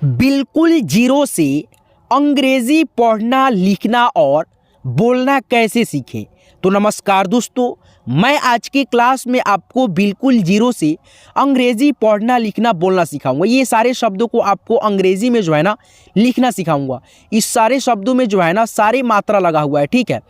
बिल्कुल जीरो से अंग्रेजी पढ़ना, लिखना और बोलना कैसे सीखें। तो नमस्कार दोस्तों, मैं आज की क्लास में आपको बिल्कुल जीरो से अंग्रेजी पढ़ना, लिखना, बोलना सिखाऊंगा। ये सारे शब्दों को आपको अंग्रेजी में जो है ना लिखना सिखाऊंगा। इस सारे शब्दों में जो है ना सारी मात्रा लगा हुआ है, ठीक है।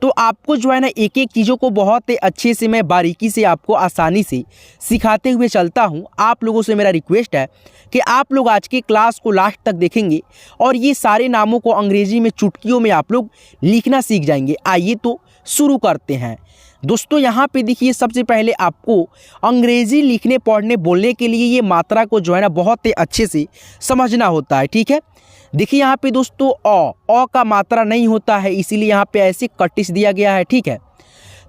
तो आपको जो है ना एक एक चीज़ों को बहुत अच्छे से मैं बारीकी से आपको आसानी से सिखाते हुए चलता हूँ। आप लोगों से मेरा रिक्वेस्ट है कि आप लोग आज की क्लास को लास्ट तक देखेंगे और ये सारे नामों को अंग्रेजी में चुटकियों में आप लोग लिखना सीख जाएंगे। आइए तो शुरू करते हैं दोस्तों। यहाँ पे देखिए, सबसे पहले आपको अंग्रेजी लिखने, पढ़ने, बोलने के लिए ये मात्रा को जो है ना बहुत ही अच्छे से समझना होता है, ठीक है। देखिए यहाँ पे दोस्तों अ का मात्रा नहीं होता है, इसीलिए यहाँ पे ऐसे कटिस दिया गया है, ठीक है।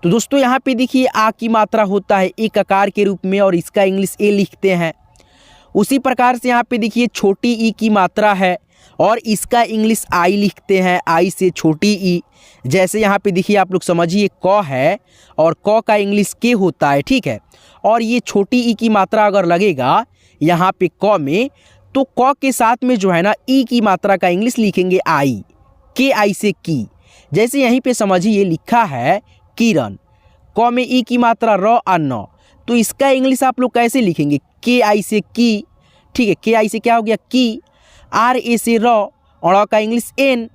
तो दोस्तों यहाँ पे देखिए आ की मात्रा होता है एक आकार के रूप में और इसका इंग्लिश ए लिखते हैं। उसी प्रकार से यहाँ पे देखिए छोटी ई की मात्रा है और इसका इंग्लिश आई लिखते हैं, आई से छोटी ई। जैसे यहाँ पे देखिए आप लोग समझिए क है और क का इंग्लिश के होता है, ठीक है। और ये छोटी ई की मात्रा अगर लगेगा यहाँ पे क में, तो क के साथ में जो है ना ई की मात्रा का इंग्लिश लिखेंगे आई, के आई से की। जैसे यहीं पे समझिए लिखा है किरण, क में ई की मात्रा र आ न, तो इसका इंग्लिश आप लोग कैसे लिखेंगे, के आई से की, ठीक है। के आई से क्या हो गया की, आर ए से र, और का इंग्लिश एन,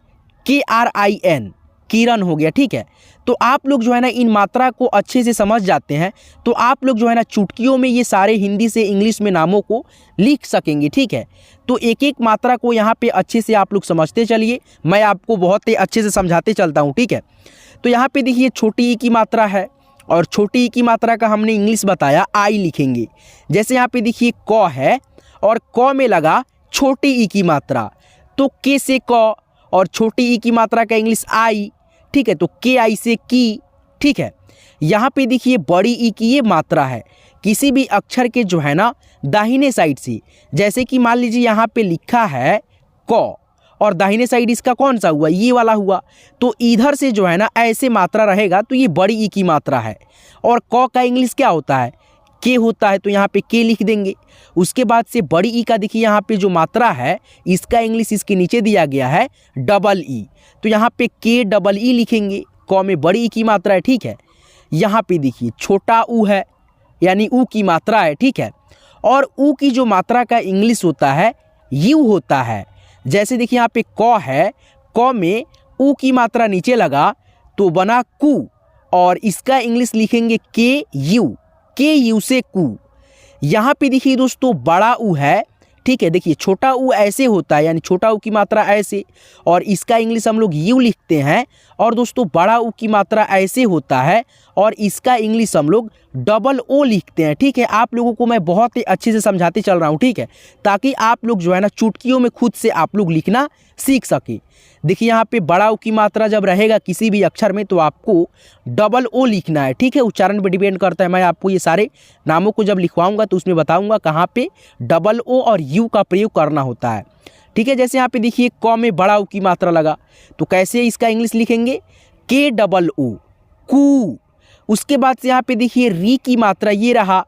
के आर आई एन, किरण हो गया, ठीक है। तो आप लोग जो है ना इन मात्रा को अच्छे से समझ जाते हैं तो आप लोग जो है ना चुटकियों में ये सारे हिंदी से इंग्लिश में नामों को लिख सकेंगे, ठीक है। तो एक एक मात्रा को यहाँ पे अच्छे से आप लोग समझते चलिए, मैं आपको बहुत ही अच्छे से समझाते चलता हूँ, ठीक है। तो यहाँ पे देखिए छोटी ई की मात्रा है और छोटी ई की मात्रा का हमने इंग्लिश बताया आई लिखेंगे। जैसे यहाँ पे देखिए क है और क में लगा छोटी ई की मात्रा, तो के से क और छोटी ई की मात्रा का इंग्लिश आई, ठीक है। तो के आई से की, ठीक है। यहाँ पे देखिए बड़ी ई की ये मात्रा है किसी भी अक्षर के जो है ना दाहिने साइड से, जैसे कि मान लीजिए यहाँ पे लिखा है क और दाहिने साइड इसका कौन सा हुआ, ये वाला हुआ, तो इधर से जो है ना ऐसे मात्रा रहेगा तो ये बड़ी ई की मात्रा है। और क का इंग्लिश क्या होता है, के होता है, तो यहाँ पे के लिख देंगे। उसके बाद से बड़ी ई का देखिए यहाँ पे जो मात्रा है इसका इंग्लिश इसके नीचे दिया गया है डबल ई, तो यहाँ पे के डबल ई लिखेंगे। क में बड़ी ई की मात्रा है, ठीक है। यहाँ पे देखिए छोटा ऊ है यानी ऊ की मात्रा है, ठीक है। और ऊ की जो मात्रा का इंग्लिश होता है यू होता है। जैसे देखिए यहाँ पे क है, क में ऊ की मात्रा नीचे लगा तो बना कू और इसका इंग्लिश लिखेंगे के यू से कू। यहाँ पे देखिए दोस्तों बड़ा ऊ है, ठीक है। देखिए छोटा ऊ ऐसे होता है यानी छोटा ऊ की मात्रा ऐसे और इसका इंग्लिश हम लोग यू लिखते हैं। और दोस्तों बड़ा ऊ की मात्रा ऐसे होता है और इसका इंग्लिश हम लोग डबल ओ लिखते हैं, ठीक है। आप लोगों को मैं बहुत ही अच्छे से समझाते चल रहा हूँ, ठीक है, ताकि आप लोग जो है ना चुटकियों में खुद से आप लोग लिखना सीख सके। देखिए यहाँ पे बड़ा ओ की मात्रा जब रहेगा किसी भी अक्षर में तो आपको डबल ओ लिखना है, ठीक है। उच्चारण पर डिपेंड करता है। मैं आपको ये सारे नामों को जब लिखवाऊंगा तो उसमें बताऊंगा कहाँ पे डबल ओ और यू का प्रयोग करना होता है, ठीक है। जैसे यहाँ पे देखिए क में बड़ा ऊ की मात्रा लगा तो कैसे इसका इंग्लिश लिखेंगे, के डबल ओ, कू। उसके बाद से यहाँ पे देखिए री की मात्रा ये रहा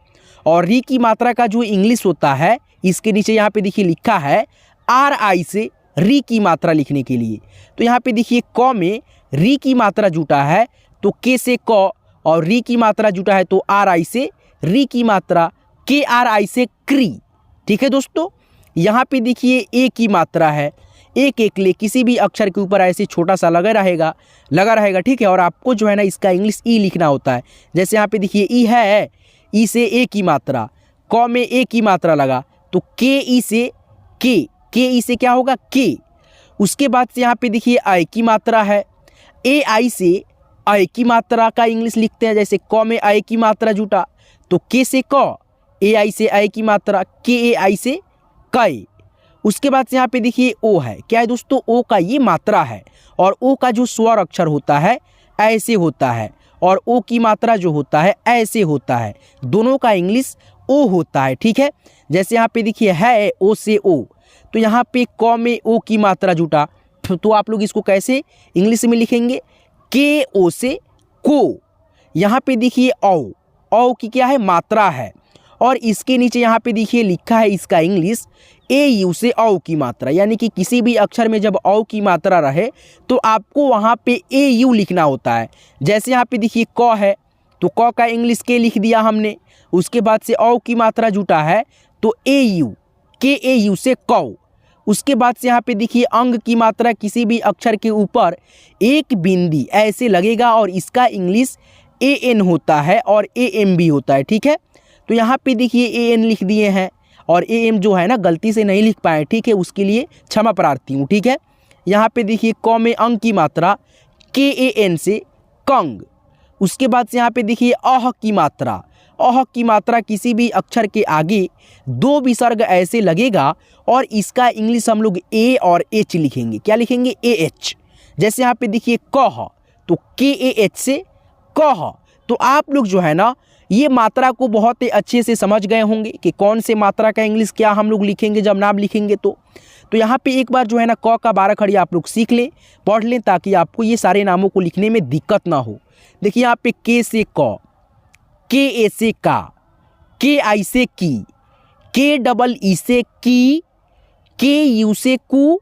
और री की मात्रा का जो इंग्लिश होता है इसके नीचे यहाँ पे देखिए लिखा है आर आई से री की मात्रा लिखने के लिए। तो यहाँ पे देखिए क में री की मात्रा जुटा है तो के से क और री की मात्रा जुटा है तो आर आई से री की मात्रा, के आर आई से क्री, ठीक है दोस्तों। यहाँ पे देखिए ए की मात्रा है, एक एक ले किसी भी अक्षर के ऊपर ऐसे छोटा सा लगा रहेगा, ठीक है। और आपको जो है ना इसका इंग्लिश ई लिखना होता है। जैसे यहाँ पे देखिए ई है, ई से ए की मात्रा, क में ए की मात्रा लगा तो के ई से के ई से क्या होगा के। उसके बाद से यहाँ पे देखिए आई की मात्रा है, ए आई से आई की मात्रा का इंग्लिश लिखते हैं। जैसे क में आई की मात्रा जुटा तो के से क, ए आई से आई की मात्रा, के ए आई से कई। उसके बाद से यहाँ पे देखिए ओ है, क्या है दोस्तों, ओ का ये मात्रा है और ओ का जो स्वर अक्षर होता है ऐसे होता है और ओ की मात्रा जो होता है ऐसे होता है, दोनों का इंग्लिश ओ होता है, ठीक है। जैसे यहाँ पे देखिए है ओ से ओ, तो यहाँ पे क में ओ की मात्रा जुटा तो आप लोग इसको कैसे इंग्लिश में लिखेंगे, के ओ से को। यहाँ पे देखिए औ की क्या है मात्रा है और इसके नीचे यहाँ पे देखिए लिखा है इसका इंग्लिश ए यू से औ की मात्रा, यानी कि किसी भी अक्षर में जब औ की मात्रा रहे तो आपको वहाँ पे ए यू लिखना होता है। जैसे यहाँ पे देखिए क है तो क का इंग्लिश के लिख दिया हमने, उसके बाद से औ की मात्रा जुटा है तो ए यू, के ए यू से कौ। उसके बाद से यहाँ पे देखिए अंग की मात्रा, किसी भी अक्षर के ऊपर एक बिंदी ऐसे लगेगा और इसका इंग्लिश ए एन होता है और ए एम भी होता है, ठीक है। तो यहाँ पे देखिए ए एन लिख दिए हैं और ए एम जो है ना गलती से नहीं लिख पाए, ठीक है, उसके लिए क्षमा प्रार्थी हूँ, ठीक है। यहाँ पे देखिए क में अंग की मात्रा के ए एन से कंग। उसके बाद से यहाँ पे देखिए अह की मात्रा, अह की मात्रा किसी भी अक्षर के आगे दो विसर्ग ऐसे लगेगा और इसका इंग्लिश हम लोग ए और एच लिखेंगे। क्या लिखेंगे? A H. जैसे यहाँ पे देखिए कह तो के ए एच से कह। तो आप लोग जो है ना ये मात्रा को बहुत ही अच्छे से समझ गए होंगे कि कौन से मात्रा का इंग्लिश क्या हम लोग लिखेंगे जब नाम लिखेंगे। तो यहाँ पे एक बार जो है ना क का 12 खड़ी आप लोग सीख लें, पढ़ लें, ताकि आपको ये सारे नामों को लिखने में दिक्कत ना हो। देखिए यहाँ पे के से क, के ए से का, के आई से की, के डबल ई से की, के यू से कु,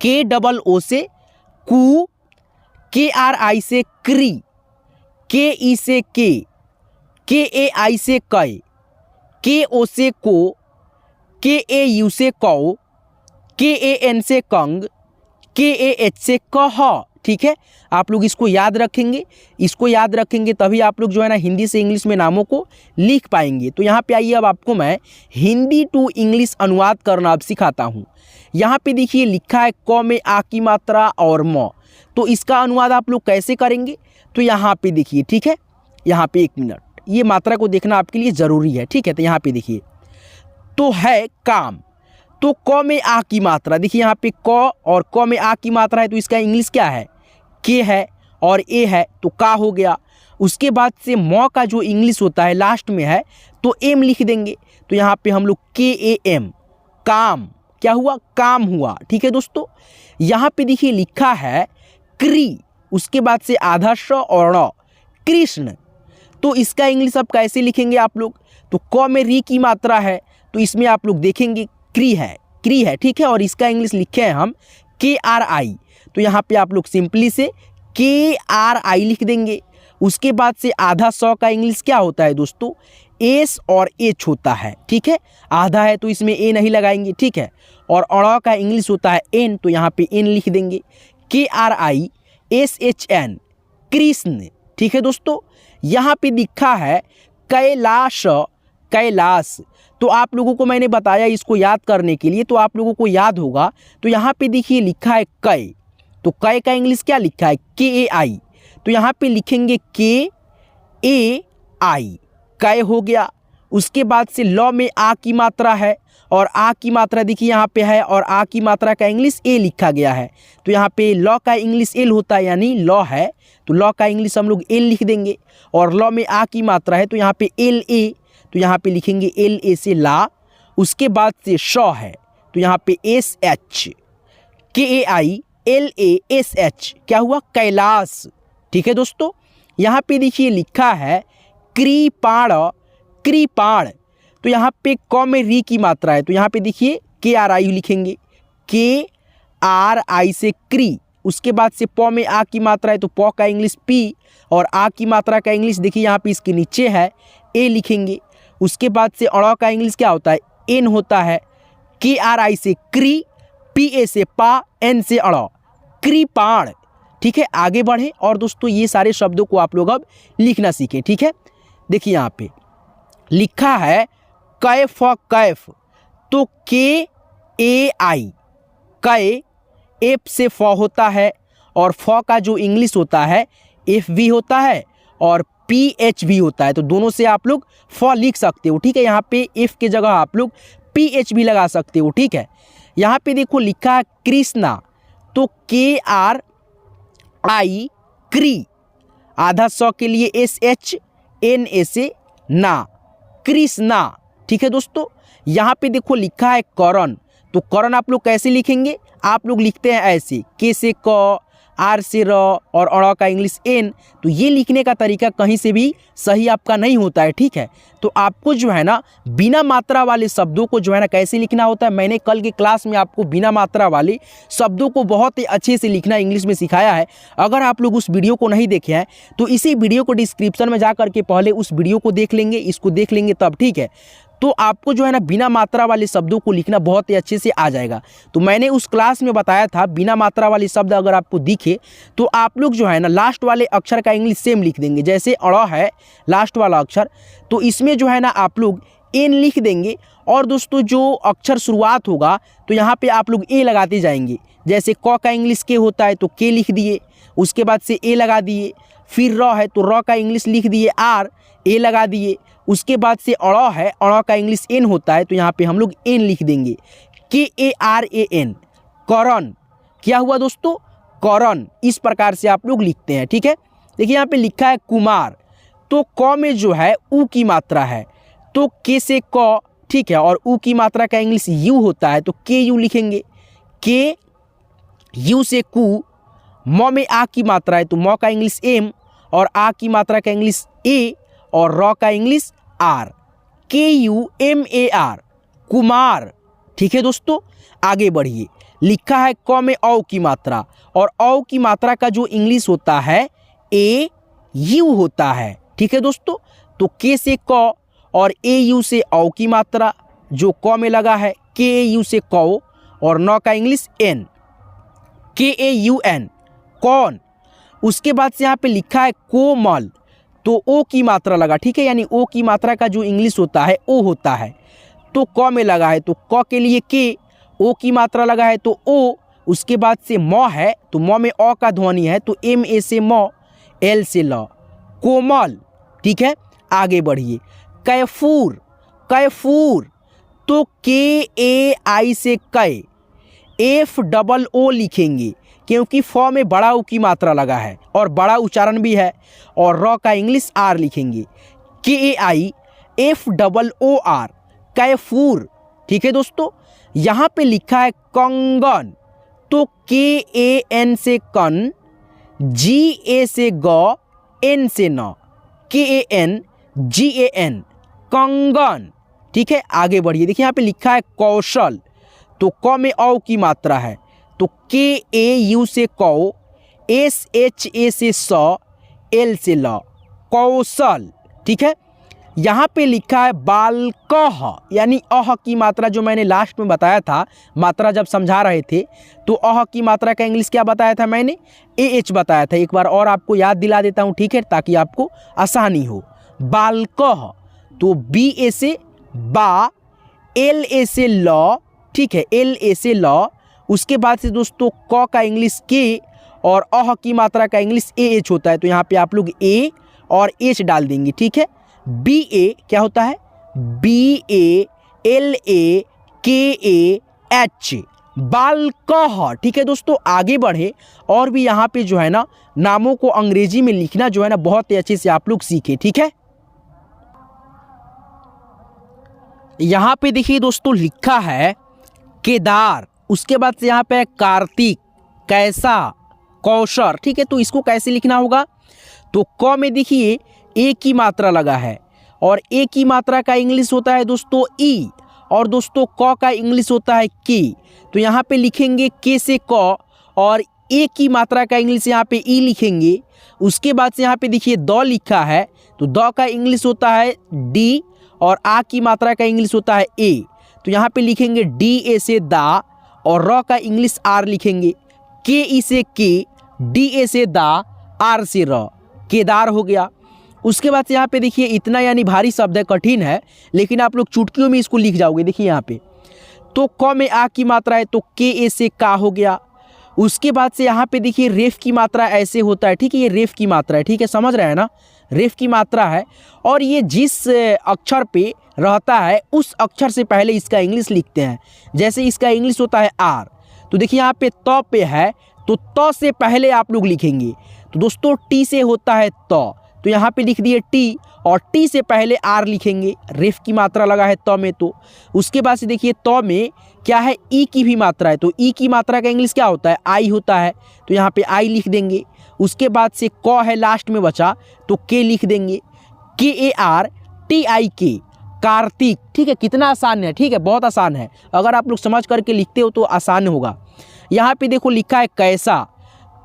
के डबल ओ से कु, के आर आई से क्री, के ई से के ए आई से कै, के ओ से को, के ए यू से कौ, के ए एन से कंग, के ए एच से कह। ठीक है, आप लोग इसको याद रखेंगे, इसको याद रखेंगे तभी आप लोग जो है ना हिंदी से इंग्लिश में नामों को लिख पाएंगे। तो यहाँ पे आइए अब आपको मैं हिंदी टू इंग्लिश अनुवाद करना अब सिखाता हूँ। यहाँ पे देखिए लिखा है क में आ की मात्रा और म, तो इसका अनुवाद आप लोग कैसे करेंगे? तो यहाँ पे देखिए, ठीक है, यहाँ पे 1 मिनट, ये मात्रा को देखना आपके लिए ज़रूरी है, ठीक है। तो यहाँ पे देखिए तो है काम, तो क में आ की मात्रा, देखिए यहाँ पे क और क में आ की मात्रा है तो इसका इंग्लिश क्या है? के है और ए है तो का हो गया। उसके बाद से म का जो इंग्लिश होता है लास्ट में है तो एम लिख देंगे। तो यहाँ पे हम लोग के ए एम, काम, क्या हुआ? काम हुआ, ठीक है दोस्तों। यहाँ पे देखिए लिखा है क्री, उसके बाद से आधा श और ण, कृष्ण। तो इसका इंग्लिश अब कैसे लिखेंगे आप लोग? तो क में री की मात्रा है तो इसमें आप लोग देखेंगे क्री है, क्री है, ठीक है। और इसका इंग्लिश लिखे हैं हम के आर आई, तो यहाँ पे आप लोग सिंपली से के आर आई लिख देंगे। उसके बाद से आधा सौ का इंग्लिश क्या होता है दोस्तों? एस और एच होता है, ठीक है। आधा है तो इसमें ए नहीं लगाएंगे, ठीक है। और अड़ का इंग्लिश होता है एन, तो यहाँ पे एन लिख देंगे। K R I S H N, Krishna, ठीक है दोस्तों। यहाँ पे लिखा है कैलाश, कैलाश। तो आप लोगों को मैंने बताया इसको याद करने के लिए, तो आप लोगों को याद होगा। तो यहाँ पे देखिए लिखा है कै, तो कै का इंग्लिश क्या लिखा है? के ए आई, तो यहाँ पे लिखेंगे के ए आई, कै हो गया। उसके बाद से लॉ में आ की मात्रा है और आ की मात्रा देखिए यहाँ पे है और आ की मात्रा का इंग्लिश ए लिखा गया है। तो यहाँ पे लॉ का इंग्लिश एल होता है, यानी लॉ है तो लॉ का इंग्लिश हम लोग एल लिख देंगे। और लॉ में आ की मात्रा है तो यहाँ पे एल ए, तो यहाँ पे लिखेंगे एल ए से ला। उसके बाद से शॉ है तो यहाँ पे S H, K A I L A S H, क्या हुआ? कैलाश, ठीक है दोस्तों। यहाँ पे देखिए लिखा है कृपाण, कृपाण। तो यहाँ पे क में री की मात्रा है तो यहाँ पे देखिए के आर आई लिखेंगे, के आर आई से क्री। उसके बाद से प में आ की मात्रा है तो प का इंग्लिश पी और आ की मात्रा का इंग्लिश देखिए यहाँ पे इसके नीचे है ए लिखेंगे। उसके बाद से अड़ का इंग्लिश क्या होता है? एन होता है। के आर आई से क्री, पी ए से पा, एन से अड़, कृपाण, ठीक है। आगे बढ़े और दोस्तों ये सारे शब्दों को आप लोग अब लिखना सीखें, ठीक है। देखिए यहाँ पे लिखा है कैफ, कैफ, तो के ए आई, कै, एफ से फ होता है और फ का जो इंग्लिश होता है एफ भी होता है और पी एच भी होता है, तो दोनों से आप लोग फ लिख सकते हो, ठीक है। यहाँ पे एफ के जगह आप लोग पी एच भी लगा सकते हो, ठीक है। यहाँ पे देखो लिखा है कृष्णा, तो के आर आई, क्री, आधा सौ के लिए एस एच एन ए से ना, कृष्णा, ठीक है दोस्तों। यहाँ पे देखो लिखा है करण, तो करण आप लोग कैसे लिखेंगे? आप लोग लिखते हैं ऐसे, के से क, आर से र और अड़ का इंग्लिश एन, तो ये लिखने का तरीका कहीं से भी सही आपका नहीं होता है, ठीक है। तो आपको जो है ना बिना मात्रा वाले शब्दों को जो है ना कैसे लिखना होता है, मैंने कल के क्लास में आपको बिना मात्रा वाले शब्दों को बहुत ही अच्छे से लिखना इंग्लिश में सिखाया है। अगर आप लोग उस वीडियो को नहीं देखे हैं तो इसी वीडियो को डिस्क्रिप्शन में जा करके पहले उस वीडियो को देख लेंगे, इसको देख लेंगे तब, ठीक है। तो आपको जो है ना बिना मात्रा वाले शब्दों को लिखना बहुत ही अच्छे से आ जाएगा। तो मैंने उस क्लास में बताया था बिना मात्रा वाले शब्द अगर आपको दिखे तो आप लोग जो है ना लास्ट वाले अक्षर का इंग्लिश सेम लिख देंगे। जैसे अड़ है लास्ट वाला अक्षर, तो इसमें जो है ना आप लोग एन लिख देंगे, और दोस्तों जो अक्षर शुरुआत होगा तो यहाँ पे आप लोग ए लगाते जाएंगे। जैसे क का इंग्लिश के होता है तो के लिख दिए, उसके बाद से ए लगा दिए। फिर र है तो र का इंग्लिश लिख दिए आर, ए लगा दिए। उसके बाद से अड़ है, अड़ का इंग्लिश एन होता है तो यहाँ पे हम लोग एन लिख देंगे, के ए आर ए एन, करण। क्या हुआ दोस्तों, करण। इस प्रकार से आप लोग लिखते हैं, ठीक है। देखिए यहाँ पे लिखा है कुमार, तो क में जो है उ की मात्रा है तो के से क, ठीक है, और उ की मात्रा का इंग्लिश यू होता है तो के यू लिखेंगे। के यू से कु, म में आ की मात्रा है तो म का इंग्लिश एम, और आ की मात्रा का इंग्लिश ए, और र का English R, K U M A R, Kumar. ठीक है दोस्तों, आगे बढ़िए। लिखा है क में औ की मात्रा, और औ की मात्रा का जो इंग्लिश होता है ए यू होता है, ठीक है दोस्तों। तो के से क और ए यू से औ की मात्रा जो क में लगा है, के ए यू से कौ, और न का इंग्लिश एन, के ए यू एन, कौन। उसके बाद से यहाँ पे लिखा है कोमल, तो ओ की मात्रा लगा, ठीक है, यानी ओ की मात्रा का जो इंग्लिश होता है ओ होता है, तो क में लगा है तो क के लिए के, ओ की मात्रा लगा है तो ओ। उसके बाद से म है तो म में अ का ध्वनि है तो एम ए से म, एल से ल, कोमल। ठीक है, आगे बढ़िए। कैफूर, कैफूर, तो के ए आई से कै, एफ डबल ओ लिखेंगे क्योंकि फ में बड़ा उ की मात्रा लगा है और बड़ा उच्चारण भी है, और र का इंग्लिश आर लिखेंगे, K A I F double O R, Kaifoor. ठीक है दोस्तों, यहाँ पे लिखा है कंगन, तो के ए एन से कन, जी ए से ग, एन से न, के A N G A N, कंगन। ठीक है, आगे बढ़िए। देखिए यहाँ पे लिखा है कौशल, तो क में औ की मात्रा है तो के ए यू से कौ, एस एच ए से स, एल से ल, कौशल। ठीक है, यहाँ पे लिखा है बालकह, यानी अह की मात्रा जो मैंने लास्ट में बताया था, मात्रा जब समझा रहे थे तो अह की मात्रा का इंग्लिश क्या बताया था मैंने, ए एच बताया था। एक बार और आपको याद दिला देता हूँ, ठीक है, ताकि आपको आसानी हो। बालकह, तो बी ए से बा, एल ए से ल, ठीक है, एल ए से ल। उसके बाद से दोस्तों क का इंग्लिश के, और अह की मात्रा का इंग्लिश ए एच होता है तो यहाँ पे आप लोग ए और एच डाल देंगे। ठीक है, बी ए क्या होता है, बी ए एल ए के ए एच, बालकह। ठीक है दोस्तों, आगे बढ़े और भी यहाँ पे जो है ना नामों को अंग्रेजी में लिखना जो है ना बहुत ही अच्छे से आप लोग सीखे। ठीक है, यहाँ पे देखिए दोस्तों लिखा है केदार, उसके बाद से यहाँ पे कार्तिक, कैसा, कौशर। ठीक है, तो इसको कैसे लिखना होगा, तो क में देखिए ए की मात्रा लगा है, और ए की मात्रा का इंग्लिश होता है दोस्तों ई, और दोस्तों क का इंग्लिश होता है के। तो यहाँ पे लिखेंगे के से क, और ए की मात्रा का इंग्लिश यहाँ पे ई लिखेंगे। उसके बाद से यहाँ पे देखिए द लिखा है, तो द का इंग्लिश होता है डी, और आ की मात्रा का इंग्लिश होता है ए, तो यहाँ पे लिखेंगे डी ए से दा, और र का इंग्लिश आर लिखेंगे, के ई से के, डी ए से दा, आर से र, केदार हो गया। उसके बाद से यहाँ पे देखिए इतना यानी भारी शब्द है, कठिन है, लेकिन आप लोग चुटकियों में इसको लिख जाओगे। देखिए यहाँ पे तो क में आ की मात्रा है तो के ए से का हो गया। उसके बाद से यहाँ पे देखिए रेफ की मात्रा ऐसे होता है, ठीक है, ये रेफ की मात्रा है, ठीक है, समझ रहे हैं ना, रेफ की मात्रा है, और ये जिस अक्षर पे रहता है उस अक्षर से पहले इसका इंग्लिश लिखते हैं। जैसे इसका इंग्लिश होता है आर, तो देखिए यहाँ पे त पे है तो त से पहले आप लोग लिखेंगे। तो दोस्तों टी से होता है त, तो यहाँ पे लिख दिए टी, और टी से पहले आर लिखेंगे, रेफ की मात्रा लगा है त में। तो उसके बाद से देखिए त में क्या है, ई की भी मात्रा है, तो ई की मात्रा का इंग्लिश क्या होता है, आई होता है, तो यहाँ पे आई लिख देंगे। उसके बाद से क है लास्ट में बचा, तो के लिख देंगे, KARTIK, कार्तिक। ठीक है, कितना आसान है, ठीक है, बहुत आसान है। अगर आप लोग समझ करके लिखते हो तो आसान होगा। यहाँ पे देखो लिखा है कैसा,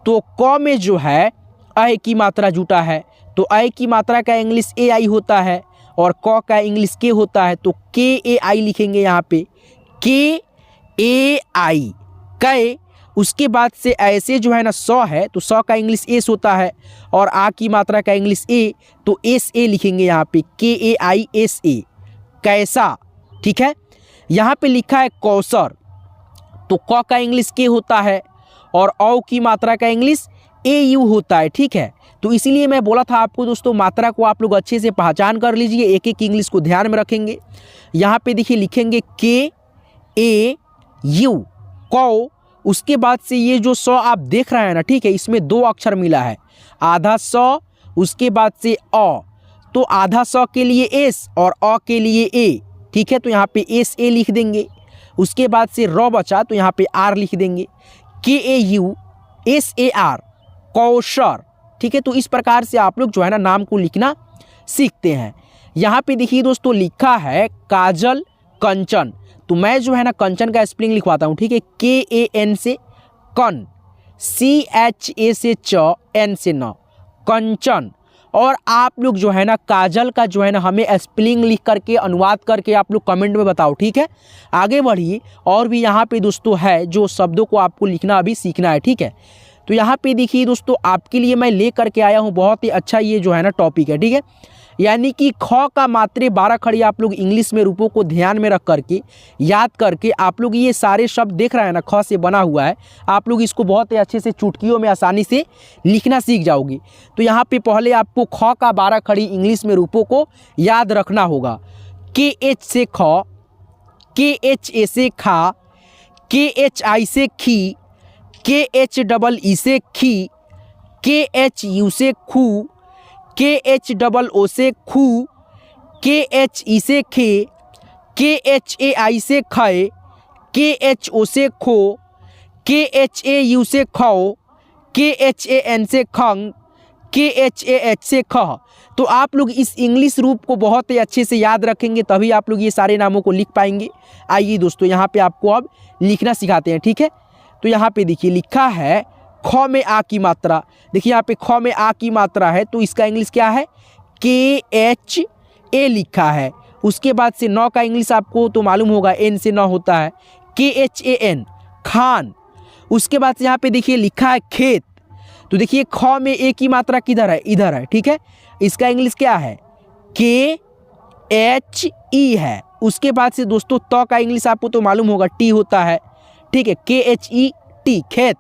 तो क में जो है अ की मात्रा जुटा है, तो अ की मात्रा का इंग्लिश AI होता है और क का इंग्लिश के होता है, तो KAI लिखेंगे यहाँ पे, KAI कै। उसके बाद से ऐसे जो है ना सौ है, तो सौ का इंग्लिश एस होता है और आ की मात्रा का इंग्लिश ए, तो SA लिखेंगे यहाँ पे, KAISA, कैसा। ठीक है, यहाँ पे लिखा है कौसर, तो क का इंग्लिश के होता है और औ की मात्रा का इंग्लिश AU होता है। ठीक है, तो इसीलिए मैं बोला था आपको दोस्तों, मात्रा को आप लोग अच्छे से पहचान कर लीजिए, एक एक इंग्लिश को ध्यान में रखेंगे। यहाँ पे देखिए लिखेंगे KAU, कौ। उसके बाद से ये जो सौ आप देख रहे हैं ना, ठीक है, इसमें दो अक्षर मिला है, आधा सौ, उसके बाद से अ, तो आधा सौ के लिए एस और अ के लिए ए। ठीक है, तो यहाँ पे SA लिख देंगे। उसके बाद से र बचा, तो यहाँ पे आर लिख देंगे, KAUSAR, कौशर। ठीक है, तो इस प्रकार से आप लोग जो है ना नाम को लिखना सीखते हैं। यहाँ पे देखिए दोस्तों लिखा है काजल कंचन, तो मैं जो है ना कंचन का स्पेलिंग लिखवाता हूँ। ठीक है, KAN से कन, CHA से च, N से न, कंचन। और आप लोग जो है ना काजल का जो है ना हमें स्पेलिंग लिख करके अनुवाद करके आप लोग कमेंट में बताओ। ठीक है, आगे बढ़िए। और भी यहाँ पे दोस्तों है जो शब्दों को आपको लिखना अभी सीखना है। ठीक है, तो यहाँ पे देखिए दोस्तों आपके लिए मैं ले करके आया हूँ बहुत ही अच्छा ये जो है ना टॉपिक है। ठीक है, यानी कि ख का मात्रे 12 खड़ी आप लोग इंग्लिश में रूपों को ध्यान में रख करके याद करके आप लोग ये सारे शब्द देख रहे हैं ना, ख से बना हुआ है, आप लोग इसको बहुत ही अच्छे से चुटकियों में आसानी से लिखना सीख जाओगे। तो यहाँ पे पहले आपको ख का 12 खड़ी इंग्लिश में रूपों को याद रखना होगा। KH से ख, KHA से खा, KHI से खी, KHEE से खी, KHU से खू, KHOO से खू, KHE से खे, KHAI से खे, KHO से खो, KHAU से खो, KHAN से खंग, KHAH से खह। तो आप लोग इस इंग्लिश रूप को बहुत ही अच्छे से याद रखेंगे, तभी आप लोग ये सारे नामों को लिख पाएंगे। आइए दोस्तों यहाँ पे आपको अब लिखना सिखाते हैं। ठीक है, तो यहाँ पे देखिए लिखा है ख में आ की मात्रा। देखिए यहाँ पे ख में आ की मात्रा है, तो इसका इंग्लिश क्या है, KHA लिखा है। उसके बाद से नौ का इंग्लिश आपको तो मालूम होगा, N से नौ होता है, KHAN, खान। उसके बाद से यहाँ पे देखिए लिखा है खेत, तो देखिए ख में ए की मात्रा किधर है, इधर है। ठीक है, इसका इंग्लिश क्या है, KHE है। उसके बाद से दोस्तों त का इंग्लिश आपको तो मालूम होगा, टी होता है। ठीक है, KHET, खेत।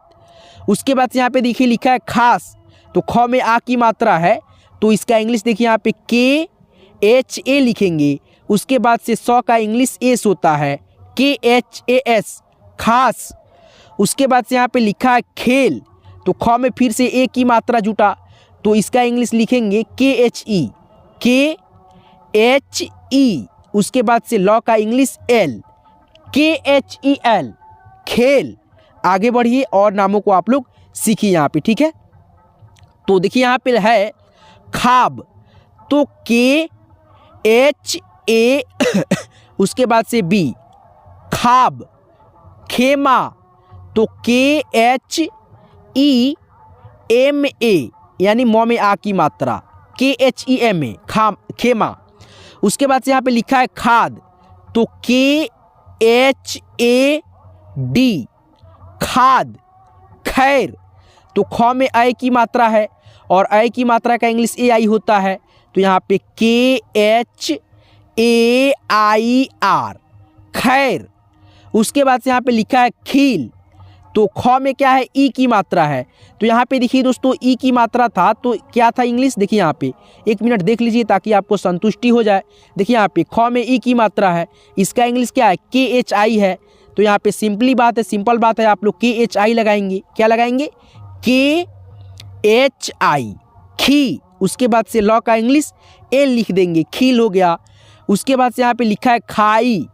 उसके बाद से यहाँ पे देखिए लिखा है खास, तो ख में आ की मात्रा है, तो इसका इंग्लिश देखिए यहाँ पे KHA लिखेंगे। उसके बाद से सौ का इंग्लिश एस होता है, KHAS, खास। उसके बाद से यहाँ पे लिखा है खेल, तो ख में फिर से ए की मात्रा जुटा, तो इसका इंग्लिश लिखेंगे KHE, KHE। उसके बाद से लॉ का इंग्लिश L, KHEL, खेल। आगे बढ़िए और नामों को आप लोग सीखिए यहाँ पे। ठीक है, तो देखिए यहाँ पे है खाब, तो KHA उसके बाद से B, खाब। खेमा, तो KHEMA, यानी मौ में आ की मात्रा, KHEMA, खेमा। उसके बाद से यहाँ पे लिखा है खाद, तो KHAD, खाद। खैर, तो ख में आई की मात्रा है और आई की मात्रा का इंग्लिश AI होता है, तो यहाँ पे KHAIR, खैर। उसके बाद से यहाँ पे लिखा है खील, तो ख में क्या है, ई की मात्रा है, तो यहाँ पे देखिए दोस्तों ई की मात्रा था तो क्या था इंग्लिश, देखिए यहाँ पे एक मिनट देख लीजिए ताकि आपको संतुष्टि हो जाए। देखिए यहाँ पे ख में ई की मात्रा है, इसका इंग्लिश क्या है, KHI है, तो यहाँ पे सिंपल बात है, आप लोग KHI लगाएंगे। क्या लगाएंगे, KHI, खी। उसके बाद से ल का इंग्लिश एल लिख देंगे, खील हो गया। उसके बाद से यहाँ पे लिखा है खाई,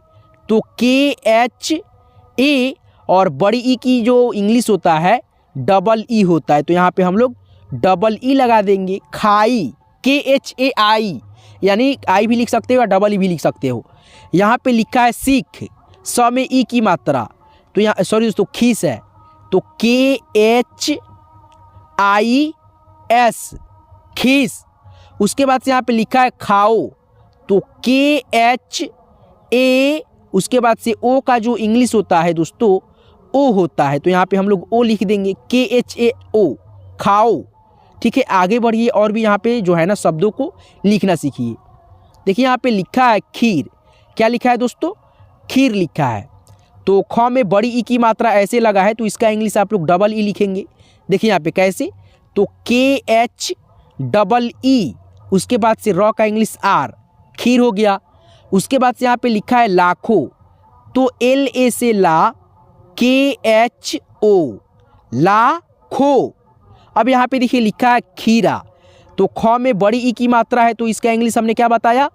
तो KHA और बड़ी ई की जो इंग्लिश होता है डबल ई होता है, तो यहाँ पे हम लोग डबल ई लगा देंगे, खाई, KHAI, यानी आई भी लिख सकते हो या डबल ई भी लिख सकते हो। यहाँ पे लिखा है सीख, स में ई की मात्रा, तो यहाँ सॉरी दोस्तों खीस है, तो KHIS, खीस। उसके बाद से यहाँ पे लिखा है खाओ, तो KHA, उसके बाद से ओ का जो इंग्लिश होता है दोस्तों ओ होता है, तो यहाँ पे हम लोग ओ लिख देंगे, KHAO, खाओ। ठीक है, आगे बढ़िए और भी यहाँ पे जो है ना शब्दों को लिखना सीखिए। देखिए यहाँ पे लिखा है खीर, क्या लिखा है दोस्तों, खीर लिखा है, तो ख में बड़ी ई की मात्रा ऐसे लगा है, तो इसका इंग्लिश आप लोग डबल ई लिखेंगे। देखिए यहाँ पे कैसे, तो KHEE, उसके बाद से र का इंग्लिश आर, खीर हो गया। उसके बाद से यहाँ पे लिखा है लाखों, तो LA से ला, KHO, लाखों। अब यहाँ पे देखिए लिखा है खीरा, तो ख में बड़ी ई की मात्रा है, तो इसका इंग्लिश हमने क्या बताया,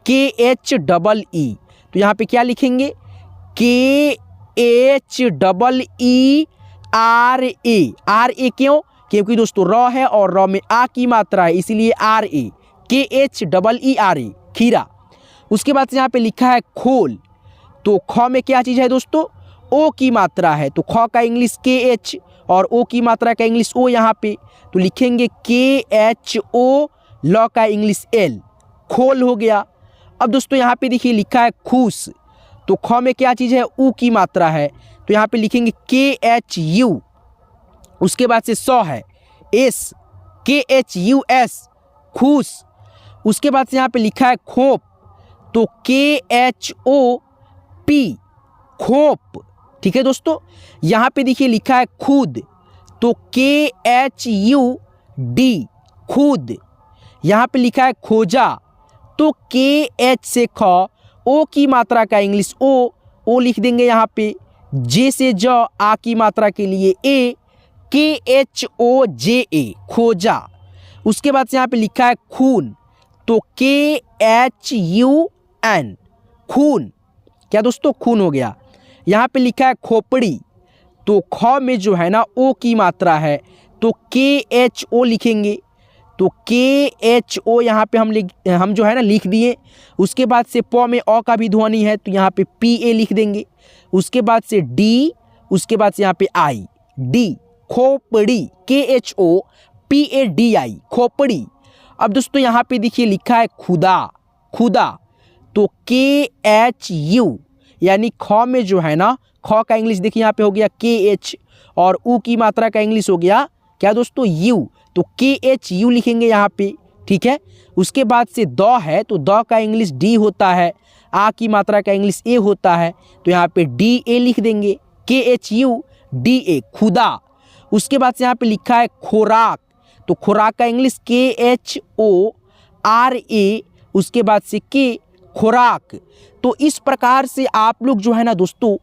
KHEE, तो यहाँ पे क्या लिखेंगे, KHEERA, क्यों, क्योंकि दोस्तों र है और र में आ की मात्रा है, इसीलिए RA, KHEERA, खीरा। उसके बाद से यहाँ पे लिखा है खोल, तो ख में क्या चीज़ है दोस्तों, ओ की मात्रा है, तो ख का इंग्लिश KH और ओ की मात्रा का इंग्लिश ओ, यहाँ पे तो लिखेंगे KHO, ल का इंग्लिश L, खोल हो गया। अब दोस्तों यहाँ पे देखिए लिखा है खुश, तो ख में क्या चीज़ है, ऊ की मात्रा है, तो यहाँ पे लिखेंगे KHU। उसके बाद से स है S, KHUS, खुश। उसके बाद से यहाँ पे लिखा है खोप, तो KHOP, खोप। ठीक है दोस्तों, यहाँ पे देखिए लिखा है खुद, तो KHUD, खुद। यहाँ पे लिखा है खोजा, तो KH से ख, ओ की मात्रा का इंग्लिश ओ लिख देंगे यहाँ पे, जे से ज, आ की मात्रा के लिए ए, KHOJA, खोजा। उसके बाद से यहाँ पे लिखा है खून, तो KHUN, खून। क्या दोस्तों, खून हो गया। यहाँ पे लिखा है खोपड़ी, तो ख में जो है ना ओ की मात्रा है, तो KHO लिखेंगे, तो KHO यहाँ पे हम जो है ना लिख दिए। उसके बाद से प में अ का भी ध्वनि है, तो यहाँ पे PA लिख देंगे। उसके बाद से D, उसके बाद से यहाँ पे I, D, खोपड़ी, KHOPADI, खोपड़ी। अब दोस्तों यहाँ पे देखिए लिखा है खुदा, खुदा, तो KHU, यानी ख में जो है ना, ख का इंग्लिश देखिए यहाँ पे हो गया KH और ऊ की मात्रा का इंग्लिश हो गया क्या दोस्तों, यू, तो KHU लिखेंगे यहाँ पे। ठीक है, उसके बाद से द है, तो द का इंग्लिश D होता है, आ की मात्रा का इंग्लिश ए होता है, तो यहाँ पे DA लिख देंगे, KHUDA, खुदा। उसके बाद से यहाँ पे लिखा है खुराक, तो खुराक का इंग्लिश KHORA, उसके बाद से के, खुराक। तो इस प्रकार से आप लोग जो है ना दोस्तों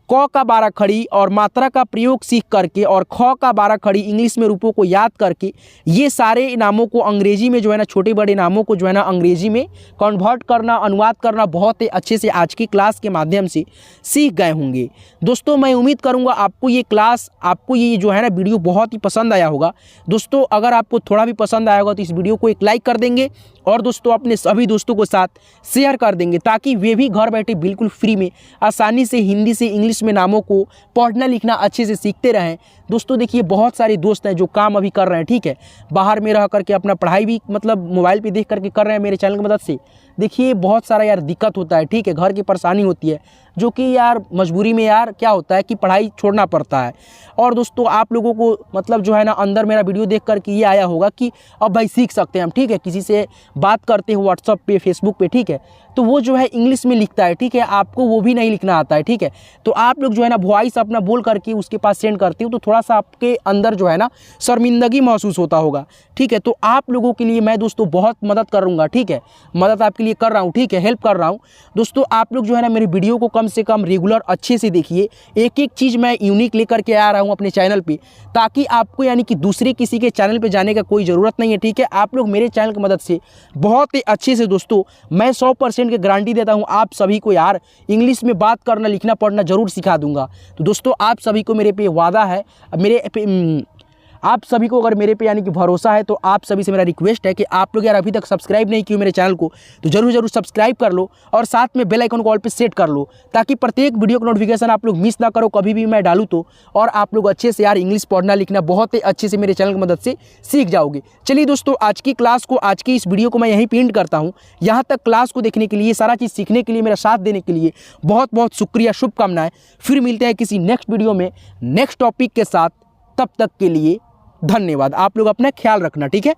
क का 12 खड़ी और मात्रा का प्रयोग सीख करके और ख का 12 खड़ी इंग्लिश में रूपों को याद करके ये सारे नामों को अंग्रेजी में जो है ना, छोटे बड़े नामों को जो है ना अंग्रेजी में कन्वर्ट करना, अनुवाद करना बहुत ही अच्छे से आज की क्लास के माध्यम से सीख गए होंगे। दोस्तों मैं उम्मीद करूंगा आपको ये क्लास, आपको ये जो है ना वीडियो बहुत ही पसंद आया होगा। दोस्तों अगर आपको थोड़ा भी पसंद आया होगा तो इस वीडियो को एक लाइक कर देंगे और दोस्तों अपने सभी दोस्तों के साथ शेयर कर देंगे, ताकि वे भी घर बैठे बिल्कुल फ्री में आसानी से हिंदी से इंग्लिश में नामों को पढ़ना लिखना अच्छे से सीखते रहें। दोस्तों देखिए बहुत सारे दोस्त हैं जो काम अभी कर रहे हैं, ठीक है, बाहर में रह करके अपना पढ़ाई भी मतलब मोबाइल पे देख करके कर रहे हैं मेरे चैनल की मदद से। देखिए बहुत सारा यार दिक्कत होता है, ठीक है, घर की परेशानी होती है, जो कि यार मजबूरी में यार क्या होता है कि पढ़ाई छोड़ना पड़ता है। और दोस्तों आप लोगों को मतलब जो है ना अंदर मेरा वीडियो देख करके ये आया होगा कि अब भाई सीख सकते हैं हम, ठीक है, किसी से बात करते हो व्हाट्सअप पे, फेसबुक पे, ठीक है, तो वो जो है इंग्लिश में लिखता है, ठीक है, आपको वो भी नहीं लिखना आता है, ठीक है, तो आप लोग जो है ना वॉइस अपना बोल करके उसके पास सेंड करते हो तो थोड़ा सा आपके अंदर जो है ना शर्मिंदगी महसूस होता होगा, ठीक है, तो आप लोगों के लिए मैं दोस्तों बहुत मदद करूँगा, ठीक है, मदद आपके के लिए कर रहा हूँ, ठीक है, हेल्प कर रहा हूँ। दोस्तों आप लोग जो है ना मेरी वीडियो को कम से कम रेगुलर अच्छे से देखिए, एक एक चीज़ मैं यूनिक लेकर के आ रहा हूँ अपने चैनल पे, ताकि आपको यानी कि दूसरे किसी के चैनल पे जाने का कोई ज़रूरत नहीं है, ठीक है। आप लोग मेरे चैनल की मदद से बहुत ही अच्छे से दोस्तों मैं 100% की गारंटी देता हूँ आप सभी को यार इंग्लिश में बात करना लिखना पढ़ना ज़रूर सिखा दूंगा। तो दोस्तों आप सभी को मेरे पे वादा है, आप सभी को अगर मेरे पे यानी कि भरोसा है, तो आप सभी से मेरा रिक्वेस्ट है कि आप लोग यार अभी तक सब्सक्राइब नहीं किए मेरे चैनल को तो जरूर सब्सक्राइब कर लो और साथ में बेल आइकन को ऑल पे सेट कर लो, ताकि प्रत्येक वीडियो का नोटिफिकेशन आप लोग मिस ना करो कभी भी मैं डालूँ तो, और आप लोग अच्छे से यार इंग्लिश पढ़ना लिखना बहुत ही अच्छे से मेरे चैनल की मदद से सीख जाओगे। चलिए दोस्तों आज की क्लास को, आज की इस वीडियो को मैं यहीं पे एंड करता हूँ। यहाँ तक क्लास को देखने के लिए, सारा चीज़ सीखने के लिए, मेरा साथ देने के लिए बहुत बहुत शुक्रिया, शुभकामनाएं। फिर मिलते हैं किसी नेक्स्ट वीडियो में नेक्स्ट टॉपिक के साथ, तब तक के लिए धन्यवाद। आप लोग अपना ख्याल रखना, ठीक है।